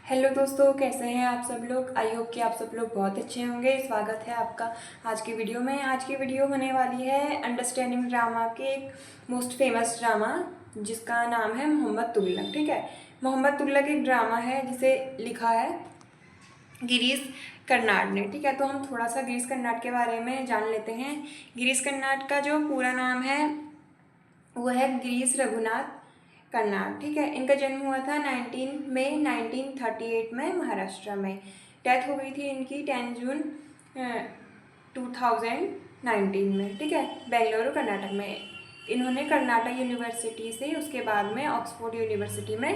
Hello दोस्तों, कैसे हैं आप सब लोग। आई होप कि आप सब लोग बहुत अच्छे होंगे। स्वागत है आपका आज की वीडियो में। आज की वीडियो होने वाली है अंडरस्टैंडिंग ड्रामा के एक मोस्ट फेमस ड्रामा जिसका नाम है मोहम्मद तुगलक। ठीक है, मोहम्मद तुगलक एक ड्रामा है जिसे लिखा है गिरीश कर्नाड ने। ठीक है, तो हम थोड़ा सा गिरीश कर्नाड के बारे में जान लेते हैं। गिरीश कर्नाड का जो पूरा नाम है वो है गिरीश रघुनाथ कर्नाड। ठीक है, इनका जन्म हुआ था 19 मई 1938 में महाराष्ट्र में। डेथ हो गई थी इनकी 10 जून 2019 में। ठीक है, बेंगलुरु कर्नाटक में। इन्होंने कर्नाटक यूनिवर्सिटी से उसके बाद में ऑक्सफोर्ड यूनिवर्सिटी में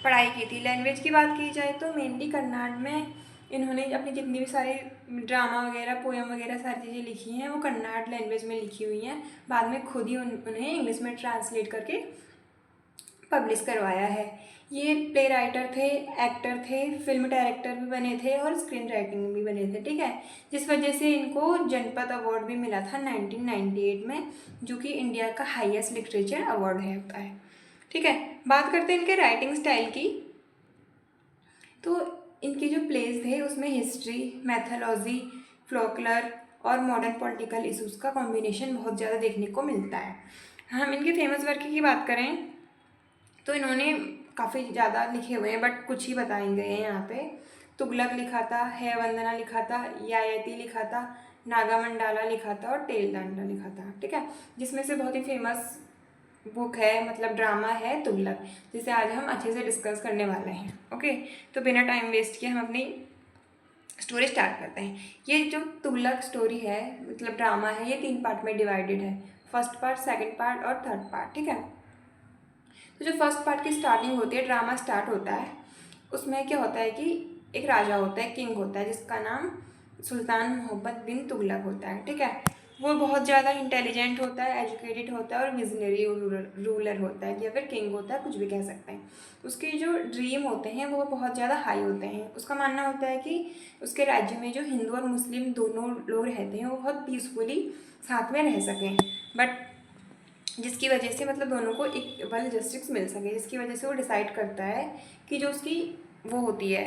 पढ़ाई की थी। लैंग्वेज की बात की जाए तो मेनली कन्नड़ में इन्होंने अपनी जितनी भी सारी ड्रामा वगैरह, पोएम वगैरह सारी चीज़ें लिखी हैं वो कन्नड़ लैंग्वेज में लिखी हुई हैं। बाद में खुद ही उन्हें इंग्लिश में ट्रांसलेट करके पब्लिश करवाया है। ये प्ले राइटर थे, एक्टर थे, फिल्म डायरेक्टर भी बने थे और स्क्रीन राइटिंग भी बने थे। ठीक है, जिस वजह से इनको जनपद अवार्ड भी मिला था 1998 में, जो कि इंडिया का हाईएस्ट लिटरेचर अवार्ड होता है। ठीक है, बात करते हैं इनके राइटिंग स्टाइल की। तो इनके जो प्लेस थे उसमें हिस्ट्री, मैथोलॉजी, फ्लोकलर और मॉडर्न पॉलिटिकल इशूज़ का कॉम्बिनेशन बहुत ज़्यादा देखने को मिलता है। हम इनके फेमस वर्क की बात करें तो इन्होंने काफ़ी ज़्यादा लिखे हुए हैं, बट कुछ ही बताएंगे हैं यहाँ पे। तुगलक लिखा था, है वंदना लिखा था, यायती लिखा था, नागा मंडाला लिखा था और टेल डांडा लिखा था। ठीक है, जिसमें से बहुत ही फेमस बुक है, मतलब ड्रामा है तुगलक, जिसे आज हम अच्छे से डिस्कस करने वाले हैं। ओके, तो बिना टाइम वेस्ट किए हम अपनी स्टोरी स्टार्ट करते हैं। ये जो तुगलक स्टोरी है, मतलब ड्रामा है, ये 3 पार्ट में डिवाइडेड है। फर्स्ट पार्ट, सेकंड पार्ट और थर्ड पार्ट। ठीक है, तो जो फर्स्ट पार्ट की स्टार्टिंग होती है, ड्रामा स्टार्ट होता है, उसमें क्या होता है कि एक राजा होता है, किंग होता है, जिसका नाम सुल्तान मोहम्मद बिन तुगलक होता है। ठीक है, वो बहुत ज़्यादा इंटेलिजेंट होता है, एजुकेटेड होता है और विजनरी रूलर होता है, या फिर किंग होता है, कुछ भी कह सकते हैं। उसके जो ड्रीम होते हैं वो बहुत ज़्यादा हाई होते हैं। उसका मानना होता है कि उसके राज्य में जो हिंदू और मुस्लिम दोनों लोग रहते हैं वो बहुत पीसफुली साथ में रह सकें, बट जिसकी वजह से मतलब दोनों को इक्वल जस्टिस मिल सके, जिसकी वजह से वो डिसाइड करता है कि जो उसकी वो होती है,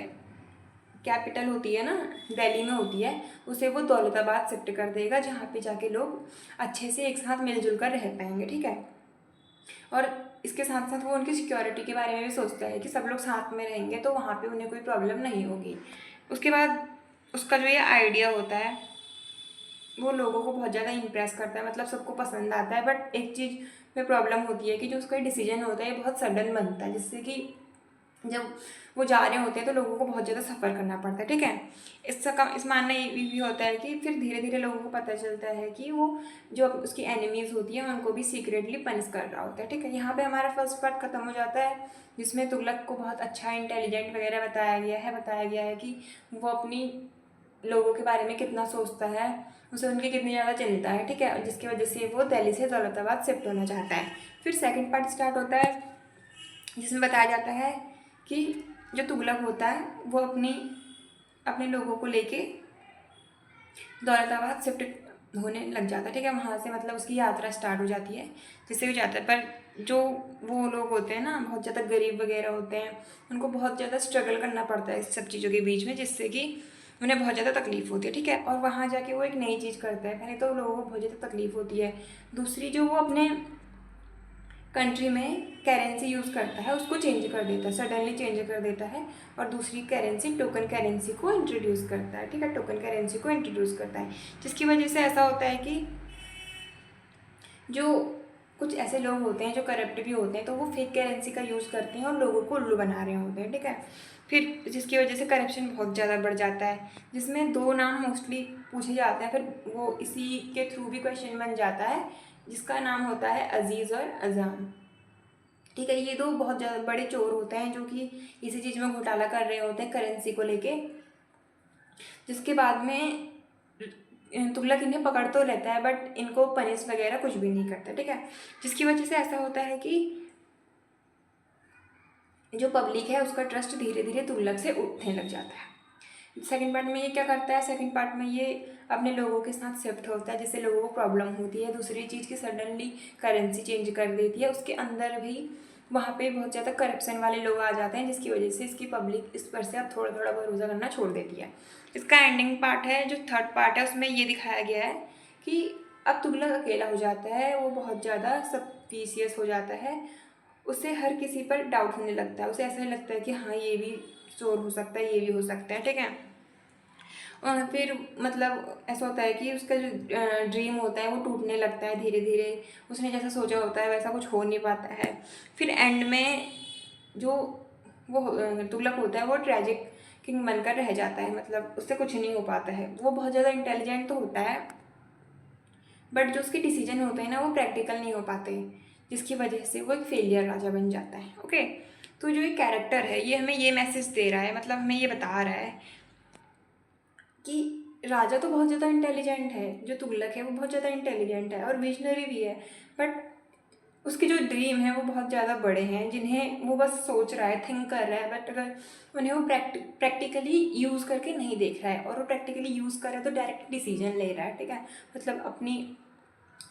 कैपिटल होती है ना, दिल्ली में होती है, उसे वो दौलताबाद शिफ्ट कर देगा, जहाँ पे जाके लोग अच्छे से एक साथ मिलजुल कर रह पाएंगे। ठीक है, और इसके साथ साथ वो उनकी सिक्योरिटी के बारे में भी सोचता है कि सब लोग साथ में रहेंगे तो वहाँ पे उन्हें कोई प्रॉब्लम नहीं होगी। उसके बाद उसका जो ये आइडिया होता है वो लोगों को बहुत ज़्यादा इम्प्रेस करता है, मतलब सबको पसंद आता है। बट एक चीज़ में प्रॉब्लम होती है कि जो उसका डिसीजन होता है ये बहुत सडन बनता है, जिससे कि जब वो जा रहे होते हैं तो लोगों को बहुत ज़्यादा सफ़र करना पड़ता है। ठीक है, इसका कम इस मानना ये भी होता है कि फिर धीरे धीरे लोगों को पता चलता है कि वो जो उसकी एनिमीज़ होती हैं उनको भी सीक्रेटली पनिश कर रहा होता है। ठीक है, यहाँ पे हमारा फर्स्ट पार्ट ख़त्म हो जाता है, जिसमें तुगलक को बहुत अच्छा इंटेलिजेंट वगैरह बताया गया है कि वो अपनी लोगों के बारे में कितना सोचता है, उसे उनकी कितनी ज़्यादा चिंता है। ठीक है, जिसकी वजह से वो दिल्ली से दौलताबाद शिफ्ट होना चाहता है। फिर सेकंड पार्ट स्टार्ट होता है, जिसमें बताया जाता है कि जो तुगलक होता है वो अपने लोगों को लेके दौलताबाद शिफ्ट होने लग जाता है। ठीक है, वहाँ से मतलब उसकी यात्रा स्टार्ट हो जाती है, जिससे वो जाता है। पर जो वो लोग होते हैं ना, बहुत ज़्यादा गरीब वगैरह होते हैं, उनको बहुत ज़्यादा स्ट्रगल करना पड़ता है इस सब चीज़ों के बीच में, जिससे कि उन्हें बहुत ज़्यादा तकलीफ़ होती है। ठीक है, और वहाँ जाके वो एक नई चीज़ करता है। पहले तो लोगों को बहुत ज़्यादा तकलीफ़ होती है, दूसरी जो वो अपने कंट्री में करेंसी यूज़ करता है उसको चेंज कर देता है, सडनली चेंज कर देता है, और दूसरी करेंसी, टोकन करेंसी को इंट्रोड्यूस करता है। ठीक है, टोकन करेंसी को इंट्रोड्यूस करता है, जिसकी वजह से ऐसा होता है कि जो कुछ ऐसे लोग होते हैं जो करप्ट भी होते हैं, तो वो फेक करेंसी का यूज़ करते हैं और लोगों को उल्लू बना रहे होते हैं। ठीक है, फिर जिसकी वजह से करप्शन बहुत ज़्यादा बढ़ जाता है, जिसमें 2 नाम मोस्टली पूछे जाते हैं, फिर वो इसी के थ्रू भी क्वेश्चन बन जाता है, जिसका नाम होता है अजीज़ और अजाम। ठीक है, ये 2 बहुत ज़्यादा बड़े चोर होते हैं जो कि इसी चीज़ में घोटाला कर रहे होते हैं करेंसी को लेके, जिसके बाद में तुगलक इन्हें पकड़ तो लेता है बट इनको पनिश वगैरह कुछ भी नहीं करता। ठीक है, जिसकी वजह से ऐसा होता है कि जो पब्लिक है उसका ट्रस्ट धीरे धीरे तुगलक से उठने लग जाता है। सेकंड पार्ट में ये क्या करता है, सेकंड पार्ट में ये अपने लोगों के साथ शिफ्ट होता है, जिससे लोगों को प्रॉब्लम होती है। दूसरी चीज़ की सडनली करेंसी चेंज कर देती है, उसके अंदर भी वहाँ पे बहुत ज़्यादा करप्शन वाले लोग आ जाते हैं, जिसकी वजह से इसकी पब्लिक इस पर से अब थोड़ा थोड़ा भरोसा करना छोड़ देती है। इसका एंडिंग पार्ट है, जो थर्ड पार्ट है, उसमें ये दिखाया गया है कि अब तुगलक अकेला हो जाता है, वो बहुत ज़्यादा सस्पिशियस हो जाता है, उसे हर किसी पर डाउट होने लगता है, उसे ऐसा लगता है कि हाँ ये भी चोर हो सकता है, ये भी हो सकता है, ठीक है। और फिर मतलब ऐसा होता है कि उसका जो ड्रीम होता है वो टूटने लगता है धीरे धीरे, उसने जैसा सोचा होता है वैसा कुछ हो नहीं पाता है। फिर एंड में जो वो तुगलक होता है वो ट्रेजिक किंग बनकर रह जाता है, मतलब उससे कुछ नहीं हो पाता है। वो बहुत ज़्यादा इंटेलिजेंट तो होता है, बट जो उसके डिसीजन होते हैं ना वो प्रैक्टिकल नहीं हो पाते, जिसकी वजह से वो एक फेलियर राजा बन जाता है। ओके, तो जो ये कैरेक्टर है ये हमें ये मैसेज दे रहा है, मतलब हमें ये बता रहा है कि राजा तो बहुत ज़्यादा इंटेलिजेंट है, जो तुगलक है वो बहुत ज़्यादा इंटेलिजेंट है और विजनरी भी है, बट उसके जो ड्रीम है वो बहुत ज़्यादा बड़े हैं, जिन्हें वो बस सोच रहा है, थिंक कर रहा है, बट अगर उन्हें वो प्रैक्टिकली यूज़ करके नहीं देख रहा है, और वो प्रैक्टिकली यूज़ कर रहा है तो डायरेक्ट डिसीजन ले रहा है, ठीक है। मतलब अपनी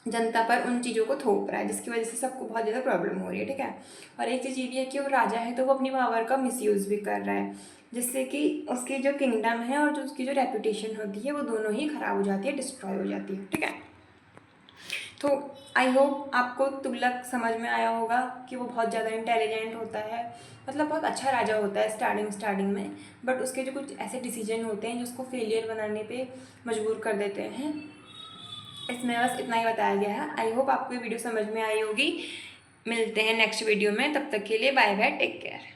जनता पर उन चीज़ों को थोप रहा है, जिसकी वजह से सबको बहुत ज़्यादा प्रॉब्लम हो रही है, ठीक है। और एक चीज़ ये भी है कि वो राजा है तो वो अपनी पावर का मिसयूज़ भी कर रहा है, जिससे कि उसकी जो किंगडम है और जो उसकी जो रेपुटेशन होती है वो दोनों ही ख़राब हो जाती है, डिस्ट्रॉय हो जाती है, ठीक है। तो आई होप आपको तुगलक समझ में आया होगा कि वो बहुत ज़्यादा इंटेलिजेंट होता है, मतलब बहुत अच्छा राजा होता है स्टार्टिंग में, बट उसके जो कुछ ऐसे डिसीजन होते हैं जो उसको फेलियर बनाने पे मजबूर कर देते हैं। इसमें बस इतना ही बताया गया है। आई होप आपको ये वीडियो समझ में आई होगी। मिलते हैं नेक्स्ट वीडियो में, तब तक के लिए बाय बाय, टेक केयर।